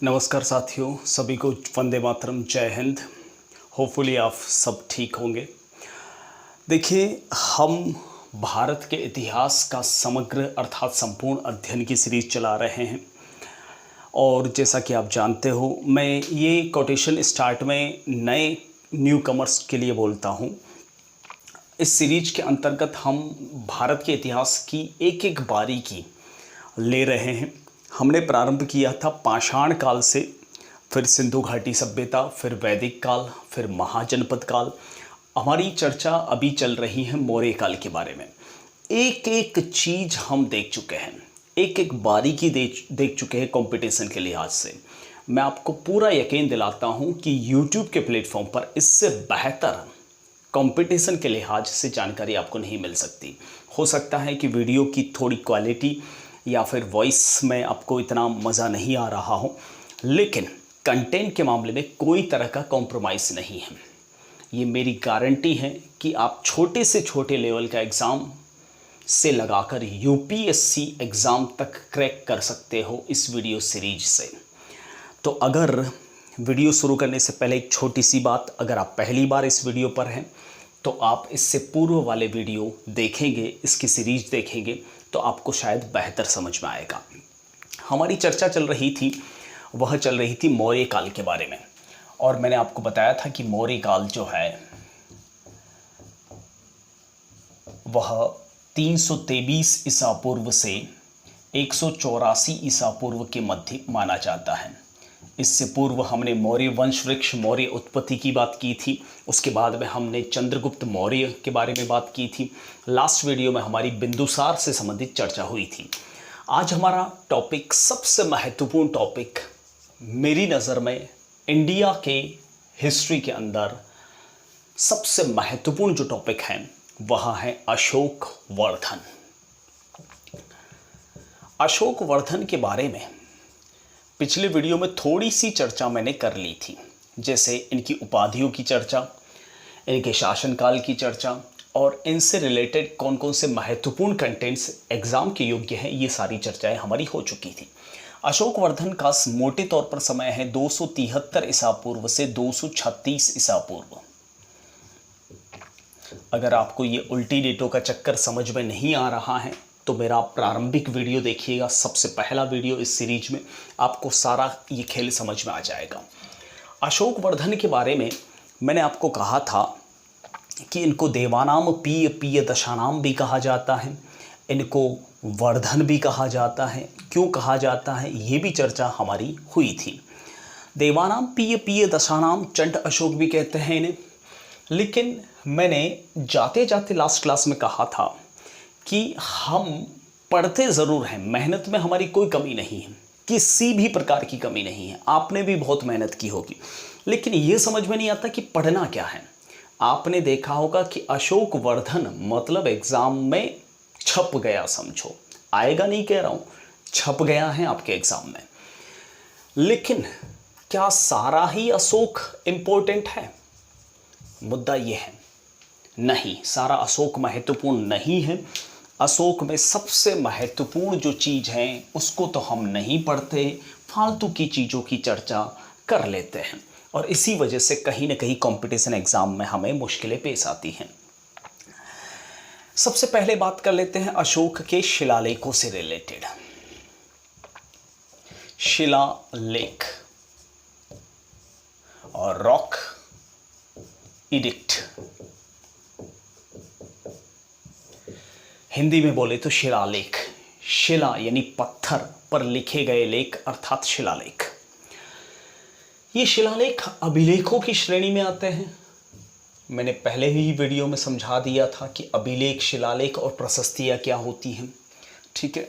नमस्कार साथियों, सभी को वंदे मातरम, जय हिंद। होपफुली आप सब ठीक होंगे। देखिए, हम भारत के इतिहास का समग्र अर्थात संपूर्ण अध्ययन की सीरीज़ चला रहे हैं और जैसा कि आप जानते हो, मैं ये कोटेशन स्टार्ट में नए न्यू कमर्स के लिए बोलता हूँ। इस सीरीज के अंतर्गत हम भारत के इतिहास की एक एक बारीकी ले रहे हैं। हमने प्रारंभ किया था पाषाण काल से, फिर सिंधु घाटी सभ्यता, फिर वैदिक काल, फिर महाजनपद काल। हमारी चर्चा अभी चल रही है मौर्य काल के बारे में। एक एक चीज़ हम देख चुके हैं, एक एक बारीकी देख चुके हैं कंपटीशन के लिहाज से। मैं आपको पूरा यकीन दिलाता हूं कि YouTube के प्लेटफॉर्म पर इससे बेहतर कंपटीशन के लिहाज से जानकारी आपको नहीं मिल सकती। हो सकता है कि वीडियो की थोड़ी क्वालिटी या फिर वॉइस में आपको इतना मज़ा नहीं आ रहा हो, लेकिन कंटेंट के मामले में कोई तरह का कॉम्प्रोमाइज़ नहीं है। ये मेरी गारंटी है कि आप छोटे से छोटे लेवल का एग्ज़ाम से लगाकर यूपीएससी एग्ज़ाम तक क्रैक कर सकते हो इस वीडियो सीरीज से। तो अगर वीडियो शुरू करने से पहले एक छोटी सी बात, अगर आप पहली बार इस वीडियो पर हैं तो आप इससे पूर्व वाले वीडियो देखेंगे, इसकी सीरीज देखेंगे तो आपको शायद बेहतर समझ में आएगा। हमारी चर्चा चल रही थी मौर्य काल के बारे में, और मैंने आपको बताया था कि मौर्य काल जो है वह 323 ईसा पूर्व से 184 ईसा पूर्व के मध्य माना जाता है। इससे पूर्व हमने मौर्य वंश वृक्ष, मौर्य उत्पत्ति की बात की थी। उसके बाद में हमने चंद्रगुप्त मौर्य के बारे में बात की थी। लास्ट वीडियो में हमारी बिंदुसार से संबंधित चर्चा हुई थी। आज हमारा टॉपिक, सबसे महत्वपूर्ण टॉपिक मेरी नज़र में, इंडिया के हिस्ट्री के अंदर सबसे महत्वपूर्ण जो टॉपिक है वह है अशोक वर्धन। अशोक वर्धन के बारे में पिछले वीडियो में थोड़ी सी चर्चा मैंने कर ली थी, जैसे इनकी उपाधियों की चर्चा, इनके शासनकाल की चर्चा और इनसे रिलेटेड कौन कौन से महत्वपूर्ण कंटेंट्स एग्ज़ाम के योग्य हैं, ये सारी चर्चाएं हमारी हो चुकी थी। अशोक वर्धन का मोटे तौर पर समय है 273 ईसा पूर्व से 236 ईसा पूर्व। अगर आपको ये उल्टी डेटों का चक्कर समझ में नहीं आ रहा है तो मेरा प्रारंभिक वीडियो देखिएगा, सबसे पहला वीडियो इस सीरीज में, आपको सारा ये खेल समझ में आ जाएगा। अशोक वर्धन के बारे में मैंने आपको कहा था कि इनको देवानाम पीय पीय दशानाम भी कहा जाता है, इनको वर्धन भी कहा जाता है। क्यों कहा जाता है ये भी चर्चा हमारी हुई थी। देवानाम पीय पीय दशानाम, चंट अशोक भी कहते हैं इन्हें। लेकिन मैंने जाते जाते लास्ट क्लास में कहा था कि हम पढ़ते ज़रूर हैं, मेहनत में हमारी कोई कमी नहीं है, किसी भी प्रकार की कमी नहीं है। आपने भी बहुत मेहनत की होगी, लेकिन ये समझ में नहीं आता कि पढ़ना क्या है। आपने देखा होगा कि अशोक वर्धन मतलब एग्ज़ाम में छप गया, समझो, आएगा नहीं कह रहा हूँ, छप गया है आपके एग्ज़ाम में। लेकिन क्या सारा ही अशोक इम्पोर्टेंट है? मुद्दा ये है, नहीं, सारा अशोक महत्वपूर्ण नहीं है। अशोक में सबसे महत्वपूर्ण जो चीज़ है उसको तो हम नहीं पढ़ते, फालतू की चीज़ों की चर्चा कर लेते हैं, और इसी वजह से कहीं ना कहीं कंपटीशन एग्ज़ाम में हमें मुश्किलें पेश आती हैं। सबसे पहले बात कर लेते हैं अशोक के शिलालेखों से रिलेटेड। शिलालेख और रॉक एडिक्ट, हिंदी में बोले तो शिलालेख। शिला यानी पत्थर पर लिखे गए लेख अर्थात शिलालेख। ये शिलालेख अभिलेखों की श्रेणी में आते हैं। मैंने पहले ही वीडियो में समझा दिया था कि अभिलेख, शिलालेख और प्रशस्तियाँ क्या होती हैं, ठीक है।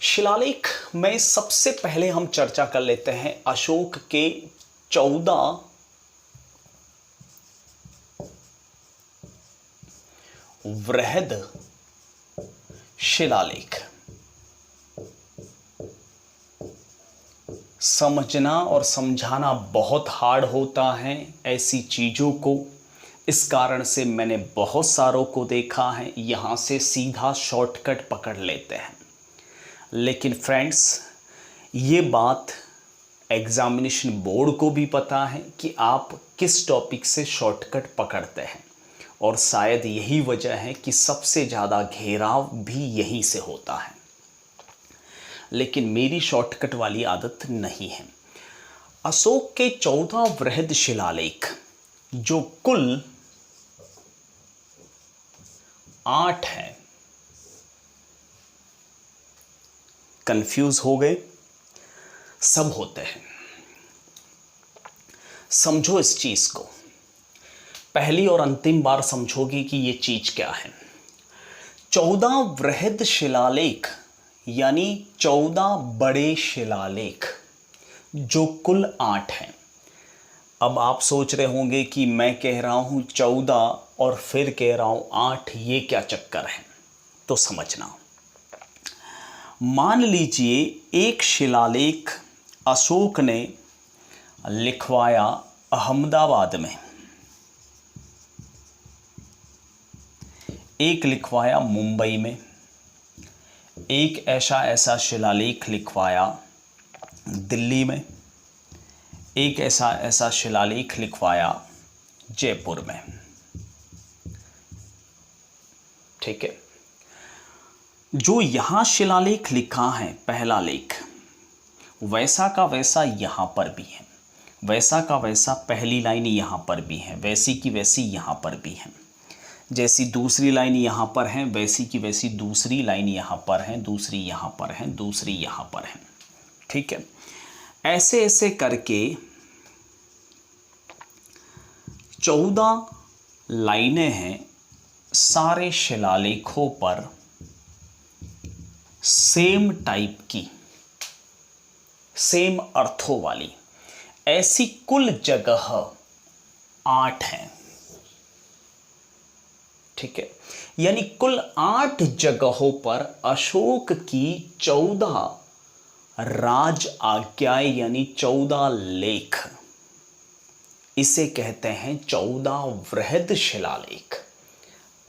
शिलालेख में सबसे पहले हम चर्चा कर लेते हैं अशोक के 14 वृहद शिलालेख। समझना और समझाना बहुत हार्ड होता है ऐसी चीज़ों को, इस कारण से मैंने बहुत सारों को देखा है यहाँ से सीधा शॉर्टकट पकड़ लेते हैं। लेकिन फ्रेंड्स, ये बात एग्जामिनेशन बोर्ड को भी पता है कि आप किस टॉपिक से शॉर्टकट पकड़ते हैं, और शायद यही वजह है कि सबसे ज़्यादा घेराव भी यहीं से होता है। लेकिन मेरी शॉर्टकट वाली आदत नहीं है। अशोक के 14 वृहद शिलालेख, जो कुल 8 हैं। कंफ्यूज हो गए? सब होते हैं। समझो इस चीज को, पहली और अंतिम बार समझोगे कि ये चीज क्या है। 14 वृहद शिलालेख यानी 14 बड़े शिलालेख, जो कुल 8 हैं। अब आप सोच रहे होंगे कि मैं कह रहा हूं 14 और फिर कह रहा हूं 8, ये क्या चक्कर है? तो समझना। मान लीजिए एक शिलालेख अशोक ने लिखवाया अहमदाबाद में, एक लिखवाया मुंबई में, एक ऐसा शिलालेख लिखवाया दिल्ली में, एक ऐसा शिलालेख लिखवाया जयपुर में। ठीक है, जो यहां शिलालेख लिखा है, पहला लेख, वैसा का वैसा यहां पर भी है, वैसा का वैसा पहली लाइन यहां पर भी है, वैसी की वैसी यहां पर भी है, जैसी दूसरी लाइन यहां पर है वैसी की वैसी दूसरी लाइन यहां पर है, दूसरी यहां पर है, दूसरी यहां पर है। ठीक है, ऐसे ऐसे करके 14 लाइनें हैं सारे शिलालेखों पर, सेम टाइप की, सेम अर्थों वाली। ऐसी कुल जगह 8 हैं। ठीक है, यानी कुल 8 जगहों पर अशोक की 14 राज आज्ञाएं यानी 14 लेख, इसे कहते हैं 14 वृहद शिलालेख।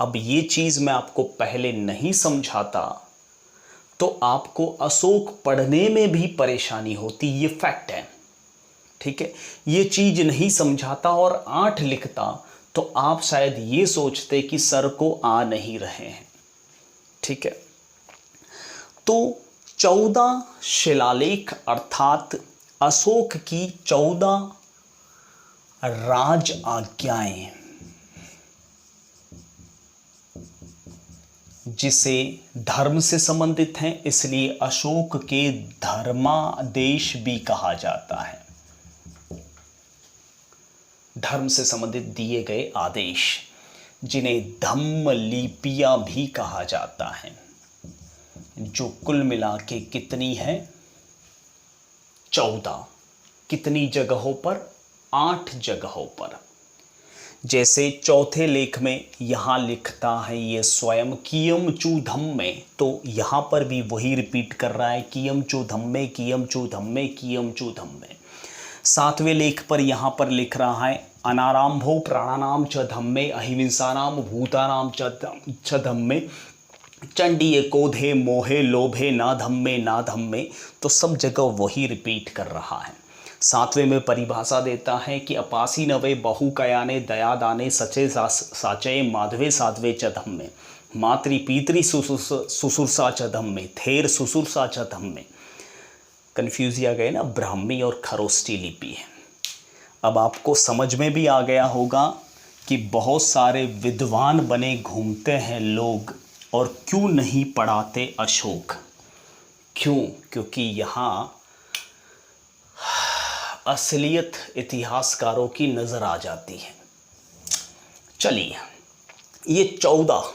अब ये चीज मैं आपको पहले नहीं समझाता तो आपको अशोक पढ़ने में भी परेशानी होती, ये फैक्ट है। ठीक है, ये चीज नहीं समझाता और 8 लिखता तो आप शायद ये सोचते कि सर को आ नहीं रहे हैं। ठीक है, तो 14 शिलालेख अर्थात अशोक की 14 राज आज्ञाएं, जिसे धर्म से संबंधित हैं, इसलिए अशोक के धर्मादेश भी कहा जाता है। धर्म से संबंधित दिए गए आदेश, जिन्हें धम्म लिपियां भी कहा जाता है, जो कुल मिला के कितनी है? 14। कितनी जगहों पर? 8 जगहों पर। जैसे चौथे लेख में यहां लिखता है ये स्वयं कियम चू धम्मे, तो यहां पर भी वही रिपीट कर रहा है, कियम चू धम्मे, कियम चू धम्मे, कियम चू धम्मे। 7वें लेख पर यहां पर लिख रहा है अनाराम्भो प्राणानाम च धम्मे, अहिंसानाम भूतानाम च धम्मे, चंडीय कोधे मोहे लोभे ना धम्मे ना धम्मे। तो सब जगह वही रिपीट कर रहा है। 7वें में परिभाषा देता है कि अपासी नवे बहु कयाने दया दाने सचे साचये माधवे साधवे च धम्मे, मातृ पितृ सुसुरसा च धम्मे, थेर सुसुरसा च धम्मे। कन्फ्यूज आ गए ना, ब्राह्मी और खरोष्टी लिपि है। अब आपको समझ में भी आ गया होगा कि बहुत सारे विद्वान बने घूमते हैं लोग, और क्यों नहीं पढ़ाते अशोक? क्यों? क्योंकि यहाँ असलियत इतिहासकारों की नजर आ जाती है। चलिए, ये 14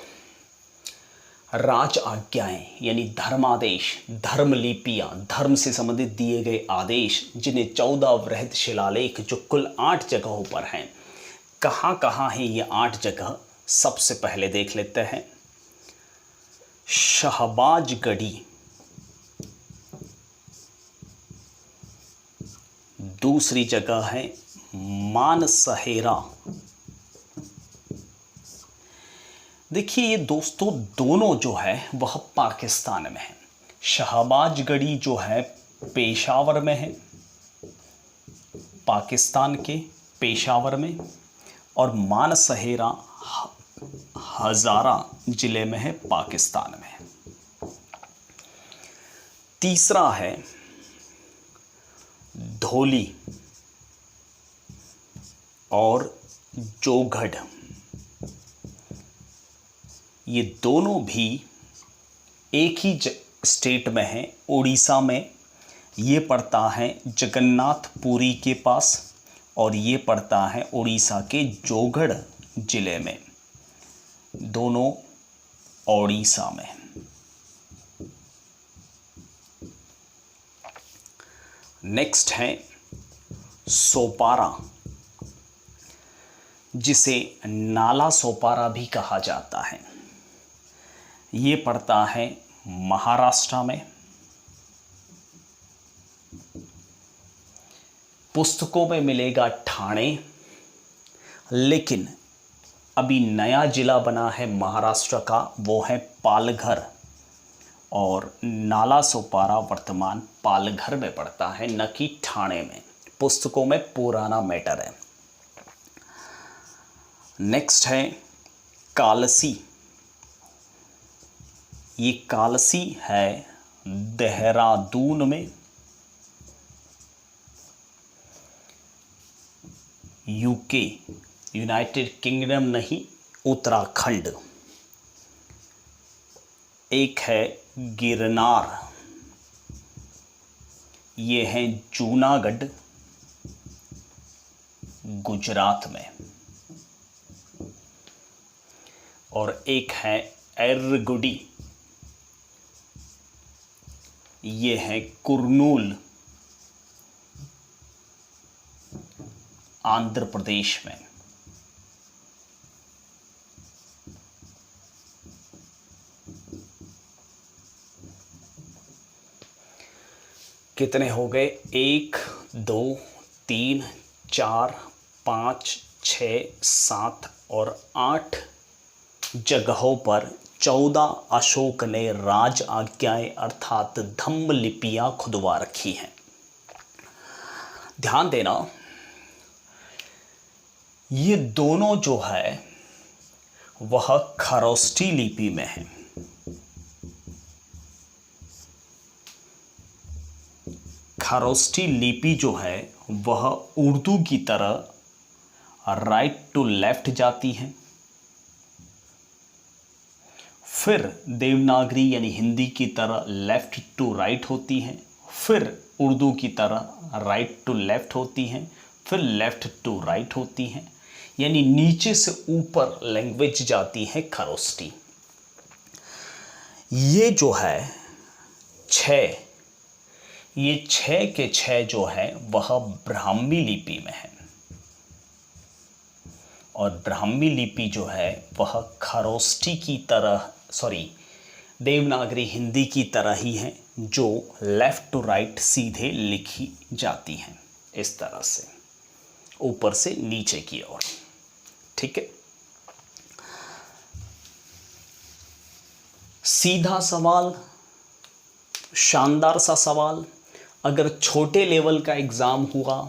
राज आज्ञाएं यानी धर्मादेश, धर्मलिपियां, धर्म से संबंधित दिए गए आदेश, जिन्हें 14 वृहद शिलालेख जो कुल 8 जगहों पर हैं। कहाँ कहाँ हैं ये 8 जगह? सबसे पहले देख लेते हैं। शहबाजगढ़ी, दूसरी जगह है मानसहेरा। देखिए ये दोस्तों, दोनों जो है वह पाकिस्तान में है। शहबाजगढ़ी जो है पेशावर में है, पाकिस्तान के पेशावर में, और मानसहेरा हज़ारा जिले में है, पाकिस्तान में। तीसरा है धौली और जोगढ़। ये दोनों भी एक ही स्टेट में हैं, उड़ीसा में। ये पड़ता है जगन्नाथपुरी के पास और ये पड़ता है उड़ीसा के जोगढ़ जिले में, दोनों उड़ीसा में। नेक्स्ट है सोपारा, जिसे नाला सोपारा भी कहा जाता है। ये पड़ता है महाराष्ट्र में। पुस्तकों में मिलेगा ठाणे, लेकिन अभी नया जिला बना है महाराष्ट्र का, वो है पालघर, और नाला सोपारा वर्तमान पालघर में पड़ता है, न कि ठाणे में। पुस्तकों में पुराना मैटर है। नेक्स्ट है कालसी। ये कालसी है देहरादून में, यूके, यूनाइटेड किंगडम नहीं, उत्तराखंड। एक है गिरनार, ये है जूनागढ़, गुजरात में। और एक है एर्रगुडी, ये है कुर्नूल, आंध्र प्रदेश में। कितने हो गए? 1 2 3 4 5 6 7 और 8 जगहों पर 14 अशोक ने राज आज्ञाएं अर्थात धम्म लिपियां खुदवा रखी हैं। ध्यान देना, ये दोनों जो है वह खरोष्ठी लिपि में है। खरोष्ठी लिपि जो है वह उर्दू की तरह राइट टू लेफ्ट जाती है, फिर देवनागरी यानी हिंदी की तरह लेफ्ट टू राइट होती है, फिर उर्दू की तरह राइट टू लेफ्ट होती है, फिर लेफ्ट टू राइट होती है, यानी नीचे से ऊपर लैंग्वेज जाती है खरोष्ठी। ये जो है 6, ये 6 के 6 जो है वह ब्राह्मी लिपि में है, और ब्राह्मी लिपि जो है वह खरोष्ठी की तरह, देवनागरी हिंदी की तरह ही है, जो लेफ्ट टू राइट सीधे लिखी जाती हैं, इस तरह से ऊपर से नीचे की ओर। ठीक है, सीधा सवाल, शानदार सा सवाल। अगर छोटे लेवल का एग्ज़ाम हुआ,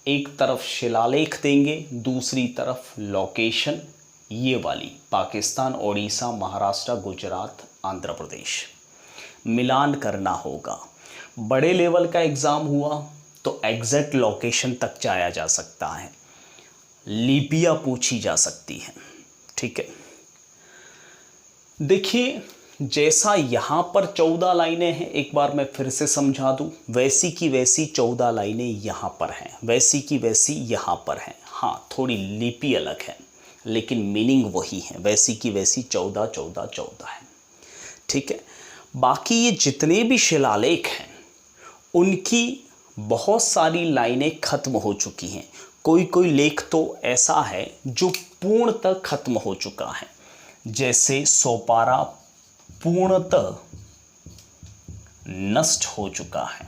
एक तरफ शिलालेख देंगे, दूसरी तरफ लोकेशन, ये वाली पाकिस्तान, ओडिशा, महाराष्ट्र, गुजरात, आंध्र प्रदेश, मिलान करना होगा। बड़े लेवल का एग्ज़ाम हुआ तो एग्जैक्ट लोकेशन तक जाया जा सकता है, लिपियाँ पूछी जा सकती हैं। ठीक है, देखिए जैसा यहाँ पर 14 लाइनें हैं, एक बार मैं फिर से समझा दूँ, वैसी की वैसी 14 लाइनें यहाँ पर हैं, वैसी की वैसी यहाँ पर हैं। हाँ, थोड़ी लिपि अलग है लेकिन मीनिंग वही है, वैसी की वैसी 14 14 14 है। ठीक है, बाकी ये जितने भी शिलालेख हैं उनकी बहुत सारी लाइनें खत्म हो चुकी हैं। कोई कोई लेख तो ऐसा है जो पूर्णतः खत्म हो चुका है, जैसे सोपारा पूर्णतः नष्ट हो चुका है।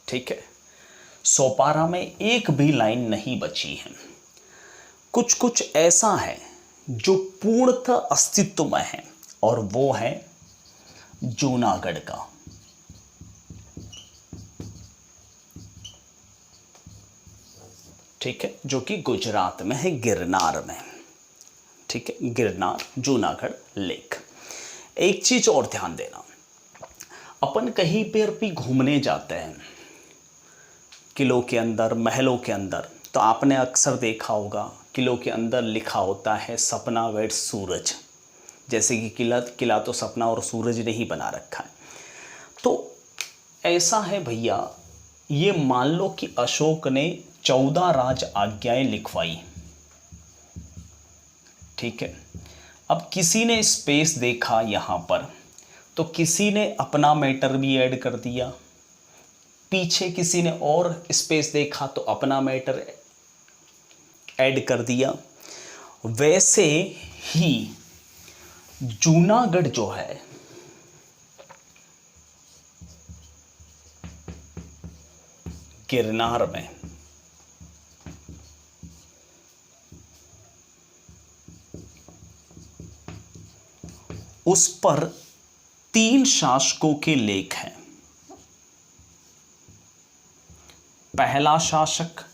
ठीक है, सोपारा में एक भी लाइन नहीं बची है। कुछ कुछ ऐसा है जो पूर्णतः अस्तित्व में है, और वो है जूनागढ़ का। ठीक है, जो कि गुजरात में है, गिरनार में। ठीक है, गिरनार जूनागढ़ लेक। एक चीज और ध्यान देना, अपन कहीं पर भी घूमने जाते हैं किलों के अंदर, महलों के अंदर, तो आपने अक्सर देखा होगा किलों के अंदर लिखा होता है सपना वेट सूरज। जैसे कि किला तो सपना और सूरज ने ही बना रखा है। तो ऐसा है भैया, ये मान लो कि अशोक ने 14 राज आज्ञाएं लिखवाई। ठीक है, अब किसी ने स्पेस देखा यहाँ पर, तो किसी ने अपना मैटर भी ऐड कर दिया, पीछे किसी ने और स्पेस देखा तो अपना मैटर ऐड कर दिया। वैसे ही जूनागढ़ जो है, गिरनार में, उस पर 3 शासकों के लेख हैं। पहला शासक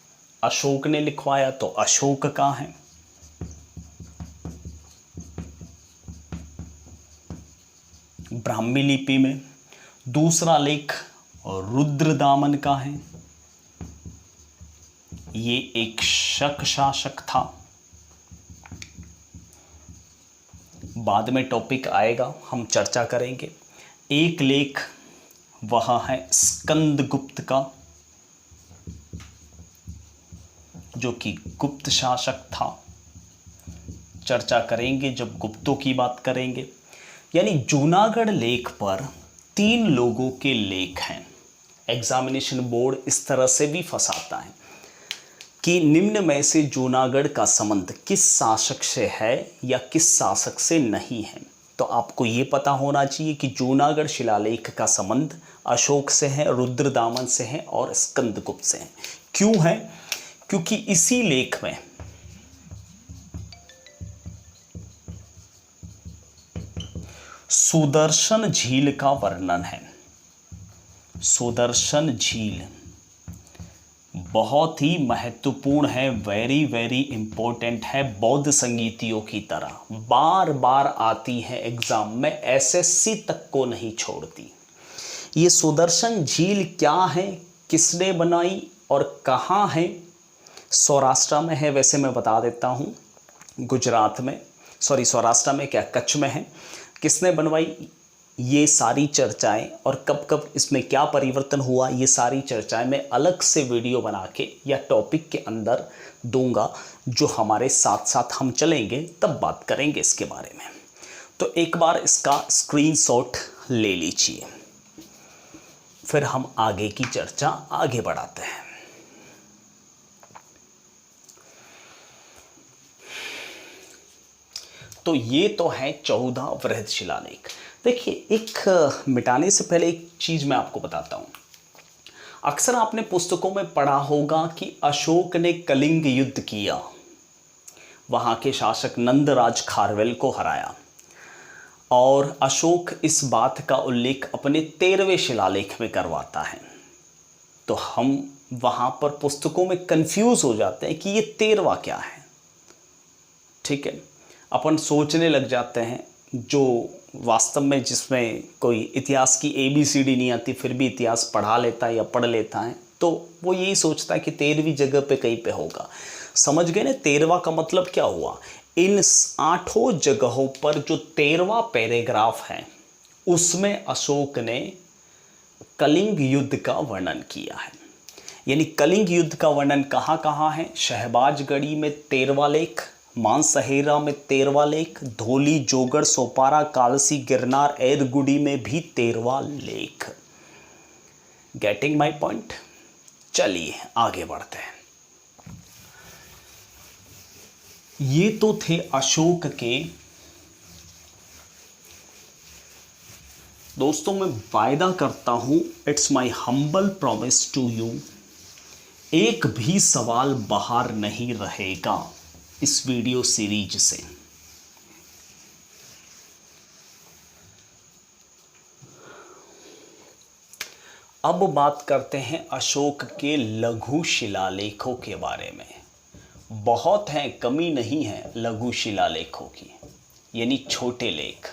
अशोक ने लिखवाया तो अशोक का है। ब्राह्मी लिपि में। दूसरा लेख रुद्रदामन का है, ये एक शक शासक था। बाद में टॉपिक आएगा, हम चर्चा करेंगे। एक लेख वह है स्कंदगुप्त का, जो कि गुप्त शासक था। चर्चा करेंगे जब गुप्तों की बात करेंगे। यानी जूनागढ़ लेख पर 3 लोगों के लेख हैं। एग्जामिनेशन बोर्ड इस तरह से भी फंसाता है कि निम्न में से जूनागढ़ का संबंध किस शासक से है या किस शासक से नहीं है। तो आपको ये पता होना चाहिए कि जूनागढ़ शिलालेख का संबंध अशोक से है, रुद्रदामन से है और स्कंदगुप्त से है। क्यों है? क्योंकि इसी लेख में सुदर्शन झील का वर्णन है। सुदर्शन झील बहुत ही महत्वपूर्ण है, वेरी वेरी इंपॉर्टेंट है। बौद्ध संगीतियों की तरह बार बार आती है एग्जाम में, एसएससी तक को नहीं छोड़ती। ये सुदर्शन झील क्या है, किसने बनाई और कहाँ है? सौराष्ट्र में है, वैसे मैं बता देता हूँ। गुजरात में, सॉरी सौराष्ट्र में क्या, कच्छ में है। किसने बनवाई, ये सारी चर्चाएं और कब कब इसमें क्या परिवर्तन हुआ, ये सारी चर्चाएं मैं अलग से वीडियो बना के या टॉपिक के अंदर दूंगा, जो हमारे साथ साथ हम चलेंगे तब बात करेंगे इसके बारे में। तो एक बार इसका स्क्रीनशॉट ले लीजिए, फिर हम आगे की चर्चा आगे बढ़ाते हैं। तो ये तो है 14 वृहद शिलालेख। देखिए, एक मिटाने से पहले एक चीज मैं आपको बताता हूं। अक्सर आपने पुस्तकों में पढ़ा होगा कि अशोक ने कलिंग युद्ध किया, वहां के शासक नंदराज खारवेल को हराया, और अशोक इस बात का उल्लेख अपने 13वें शिलालेख में करवाता है। तो हम वहां पर पुस्तकों में कंफ्यूज हो जाते हैं कि ये 13वां क्या है। ठीक है, अपन सोचने लग जाते हैं, जो वास्तव में जिसमें कोई इतिहास की ABCD नहीं आती फिर भी इतिहास पढ़ा लेता है या पढ़ लेता है, तो वो यही सोचता है कि 13वीं जगह पे कहीं पे होगा। समझ गए ना, 13वां का मतलब क्या हुआ? इन 8 जगहों पर जो 13वां पैराग्राफ है उसमें अशोक ने कलिंग युद्ध का वर्णन किया है। यानी कलिंग युद्ध का वर्णन कहाँ कहाँ है? शहबाजगढ़ी में 13वां लेख, मानसहेरा में 13वां लेख, धोली, जोगड़, सोपारा, कालसी, गिरनार, एरगुडी में भी 13वां लेख। Getting my point? चलिए आगे बढ़ते हैं। ये तो थे अशोक के। दोस्तों, मैं वायदा करता हूं, it's my humble promise to you, एक भी सवाल बाहर नहीं रहेगा इस वीडियो सीरीज से। अब बात करते हैं अशोक के लघु शिलालेखों के बारे में। बहुत हैं, कमी नहीं है लघु शिलालेखों की, यानी छोटे लेख।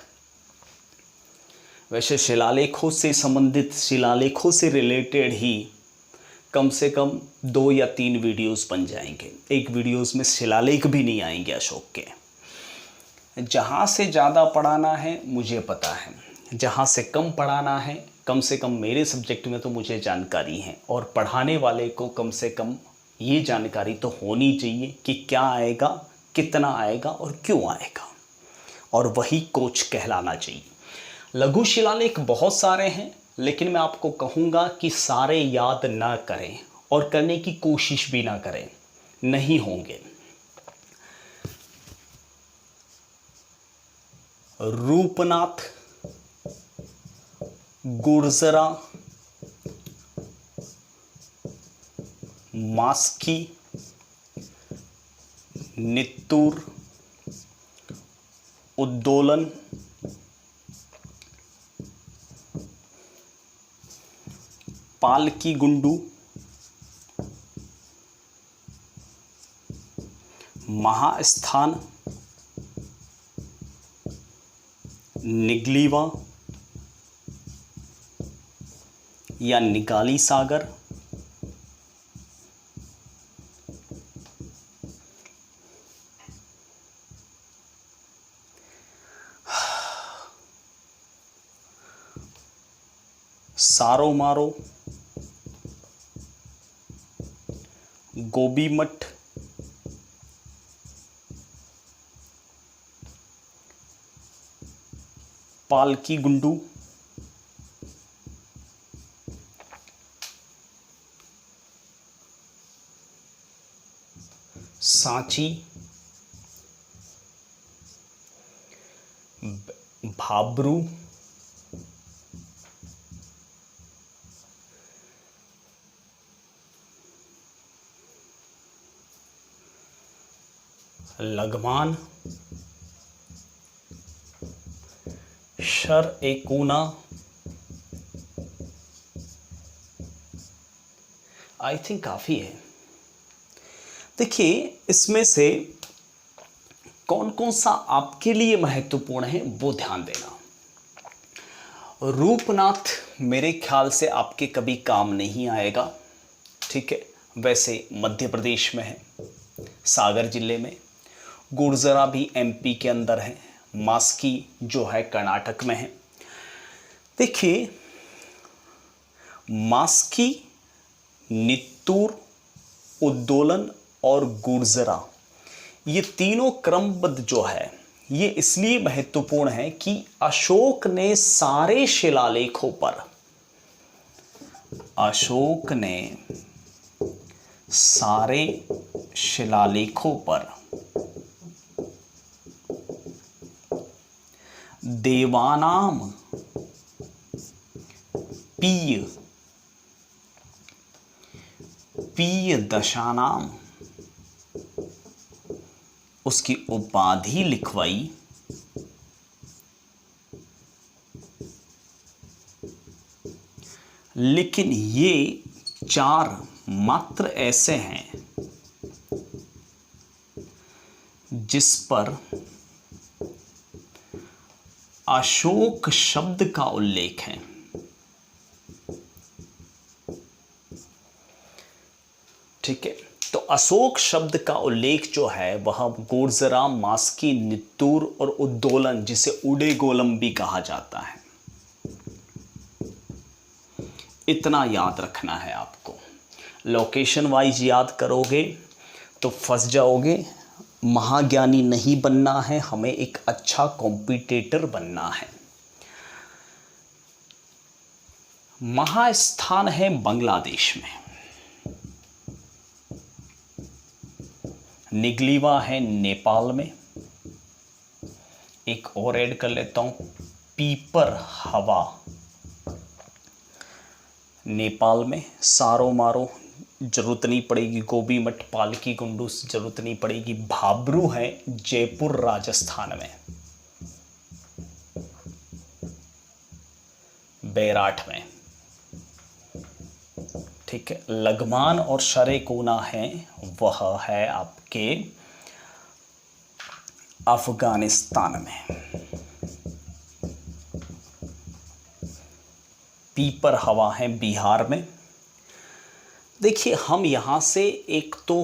वैसे शिलालेखों से संबंधित, शिलालेखों से रिलेटेड ही कम से कम 2 या 3 वीडियोस बन जाएंगे। एक वीडियोस में शिलालेख भी नहीं आएंगे अशोक के। जहाँ से ज़्यादा पढ़ाना है मुझे पता है, जहाँ से कम पढ़ाना है, कम से कम मेरे सब्जेक्ट में तो मुझे जानकारी है, और पढ़ाने वाले को कम से कम ये जानकारी तो होनी चाहिए कि क्या आएगा, कितना आएगा और क्यों आएगा, और वही कोच कहलाना चाहिए। लघु शिलालेख बहुत सारे हैं, लेकिन मैं आपको कहूँगा कि सारे याद ना करें और करने की कोशिश भी ना करें, नहीं होंगे। रूपनाथ, गुर्जरा, मास्की, नित्तूर, उद्दोलन, पालकी गुंडू, महास्थान, निगलीवा या निकाली सागर, सारो मारो, गोबी मठ, पालकी गुंडू, सांची, भाबरू, लगमान, शर एकूना, आई थिंक काफ़ी है। देखिए, इसमें से कौन कौन सा आपके लिए महत्वपूर्ण है वो ध्यान देना। रूपनाथ मेरे ख्याल से आपके कभी काम नहीं आएगा, ठीक है। वैसे मध्य प्रदेश में है, सागर जिले में। गुर्जरा भी एमपी के अंदर है। मास्की जो है कर्नाटक में है। देखिए, मास्की, नित्तूर, उद्दोलन और गुर्जरा, ये तीनों क्रमबद्ध जो है, ये इसलिए महत्वपूर्ण है कि अशोक ने सारे शिलालेखों पर, अशोक ने सारे शिलालेखों पर देवानाम पीय दशानाम उसकी उपाधि लिखवाई। लेकिन ये 4 मात्र ऐसे हैं जिस पर अशोक शब्द का उल्लेख है। ठीक है, तो अशोक शब्द का उल्लेख जो है वह गुर्जरा, मास्की, नित्तूर और उद्दोलन, जिसे उडेगोलम भी कहा जाता है। इतना याद रखना है आपको। लोकेशन वाइज याद करोगे तो फंस जाओगे। महाज्ञानी नहीं बनना है, हमें एक अच्छा कॉम्पिटिटर बनना है। महास्थान है बांग्लादेश में। निगलीवा है नेपाल में। एक और ऐड कर लेता हूं, पीपर हवा नेपाल में। सारो मारो जरूरत नहीं पड़ेगी। गोबी मठ, पालकी गुंडू जरूरत नहीं पड़ेगी। भाबरू है जयपुर राजस्थान में, बैराठ में। ठीक है, लगमान और शरे कोना है वह है आपके अफगानिस्तान में। पीपर हवा है बिहार में। देखिए, हम यहाँ से एक तो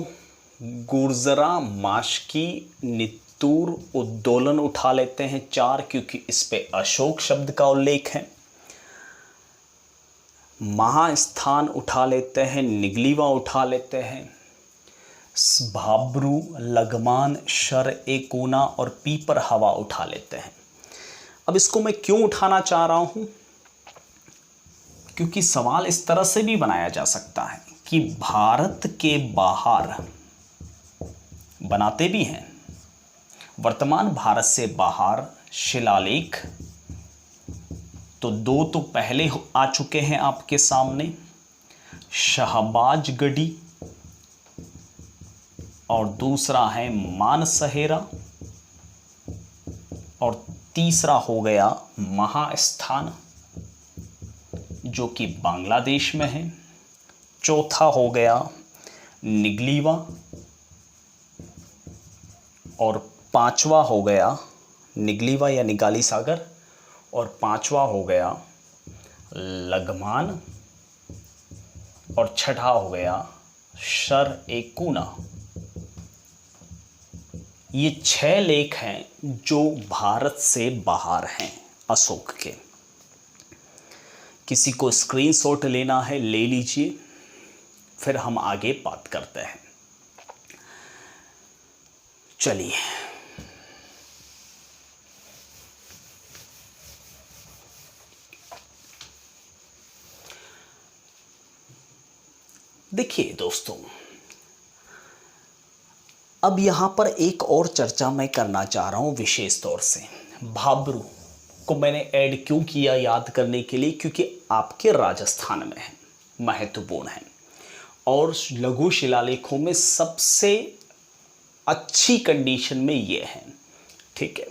गुर्जरा, माशकी, नित्तूर, उद्दोलन उठा लेते हैं 4, क्योंकि इस पे अशोक शब्द का उल्लेख है। महास्थान उठा लेते हैं, निगलीवा उठा लेते हैं, भाब्रू, लगमान, शर ए कोना और पीपर हवा उठा लेते हैं। अब इसको मैं क्यों उठाना चाह रहा हूं, क्योंकि सवाल इस तरह से भी बनाया जा सकता है कि भारत के बाहर, बनाते भी हैं, वर्तमान भारत से बाहर शिलालेख तो 2 तो पहले आ चुके हैं आपके सामने, शहबाजगढ़ी और दूसरा है मानसहेरा और तीसरा हो गया महास्थान जो कि बांग्लादेश में है, चौथा हो गया निगलीवा और पांचवा हो गया निगलीवा या निगाली सागर और पांचवा हो गया लगमान और छठा हो गया शर ए कोना। ये 6 लेख हैं जो भारत से बाहर हैं अशोक के। किसी को स्क्रीनशॉट लेना है ले लीजिए, फिर हम आगे बात करते हैं। चलिए, देखिए दोस्तों, अब यहां पर एक और चर्चा मैं करना चाह रहा हूं विशेष तौर से। भाब्रू को मैंने ऐड क्यों किया याद करने के लिए, क्योंकि आपके राजस्थान में है, महत्वपूर्ण है और लघु शिलालेखों में सबसे अच्छी कंडीशन में ये है। ठीक है,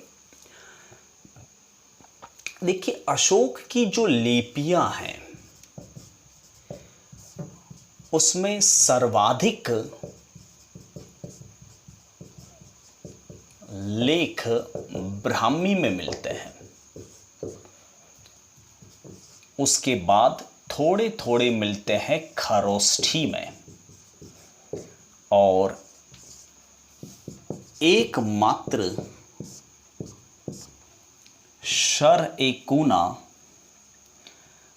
देखिए, अशोक की जो लिपियां हैं उसमें सर्वाधिक लेख ब्राह्मी में मिलते हैं, उसके बाद थोड़े थोड़े मिलते हैं खरोष्ठी में और एकमात्र शर ए कोना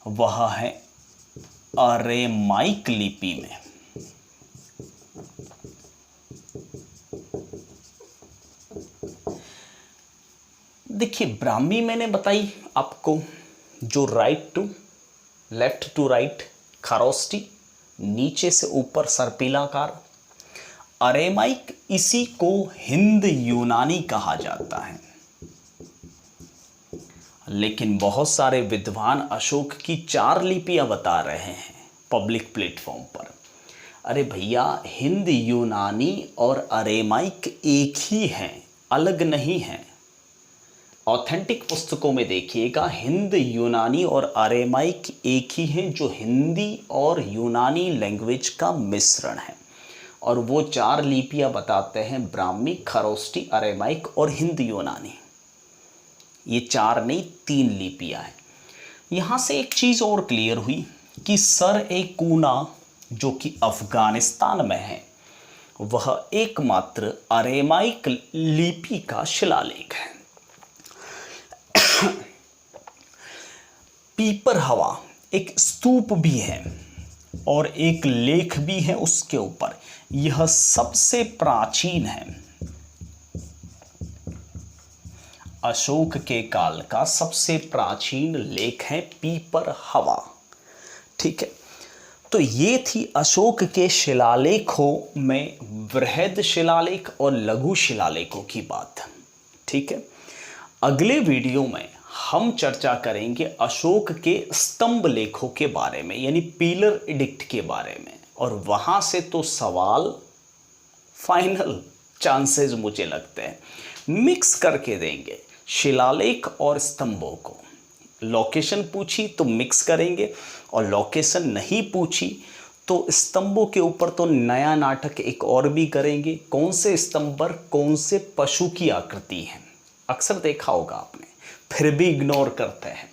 वह है अरेमाइक लिपि में। देखिए, ब्राह्मी मैंने बताई आपको, जो right to left to right Kharosthi, नीचे से ऊपर सर्पिलाकार। अरेमाइक, इसी को हिंद यूनानी कहा जाता है, लेकिन बहुत सारे विद्वान अशोक की 4 लिपियां बता रहे हैं पब्लिक प्लेटफॉर्म पर। अरे भैया, हिंद यूनानी और अरेमाइक एक ही हैं, अलग नहीं हैं। ऑथेंटिक पुस्तकों में देखिएगा, हिंद यूनानी और अरेमाइक एक ही हैं, जो हिंदी और यूनानी लैंग्वेज का मिश्रण है। और वो 4 लिपियां बताते हैं, ब्राह्मी, खरोष्ठी, अरेमाइक और हिंद यूनानी। ये 4 नहीं 3 लिपियां हैं। यहाँ से एक चीज़ और क्लियर हुई कि सर ए कोना जो कि अफगानिस्तान में है वह एकमात्र अरेमाइक लिपि का शिलालेख है। पीपर हवा एक स्तूप भी है और एक लेख भी है उसके ऊपर। यह सबसे प्राचीन है, अशोक के काल का सबसे प्राचीन लेख है पीपर हवा। ठीक है, तो ये थी अशोक के शिलालेखों में वृहद शिलालेख और लघु शिलालेखों की बात। ठीक है, अगले वीडियो में हम चर्चा करेंगे अशोक के स्तंभ लेखों के बारे में, यानी पिलर एडिक्ट के बारे में, और वहां से तो सवाल फाइनल चांसेस मुझे लगते हैं मिक्स करके देंगे शिलालेख और स्तंभों को। लोकेशन पूछी तो मिक्स करेंगे और लोकेशन नहीं पूछी तो स्तंभों के ऊपर तो नया नाटक एक और भी करेंगे। कौन से स्तंभ पर कौन से पशु की आकृति है, अक्सर देखा होगा आपने, फिर भी इग्नोर करते हैं,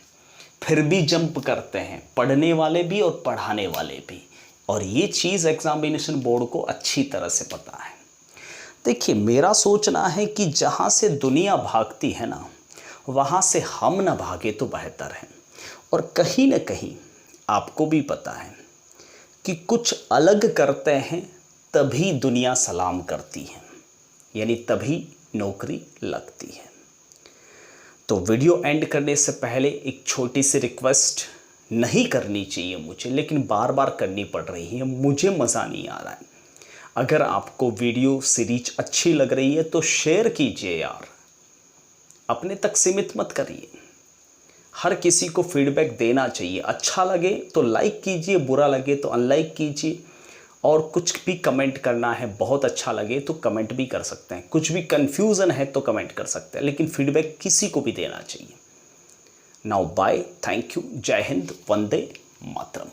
फिर भी जंप करते हैं, पढ़ने वाले भी और पढ़ाने वाले भी। और ये चीज़ एग्जामिनेशन बोर्ड को अच्छी तरह से पता है। देखिए, मेरा सोचना है कि जहाँ से दुनिया भागती है ना, वहाँ से हम ना भागे तो बेहतर है। और कहीं ना कहीं आपको भी पता है कि कुछ अलग करते हैं तभी दुनिया सलाम करती है, यानी तभी नौकरी लगती है। तो वीडियो एंड करने से पहले एक छोटी सी रिक्वेस्ट नहीं करनी चाहिए मुझे, लेकिन बार बार करनी पड़ रही है, मुझे मज़ा नहीं आ रहा है। अगर आपको वीडियो सीरीज अच्छी लग रही है तो शेयर कीजिए यार, अपने तक सीमित मत करिए। हर किसी को फीडबैक देना चाहिए, अच्छा लगे तो लाइक कीजिए, बुरा लगे तो अनलाइक कीजिए। और कुछ भी कमेंट करना है, बहुत अच्छा लगे तो कमेंट भी कर सकते हैं, कुछ भी कन्फ्यूज़न है तो कमेंट कर सकते हैं, लेकिन फीडबैक किसी को भी देना चाहिए। नाउ बाय, थैंक यू, जय हिंद, वंदे मातरम।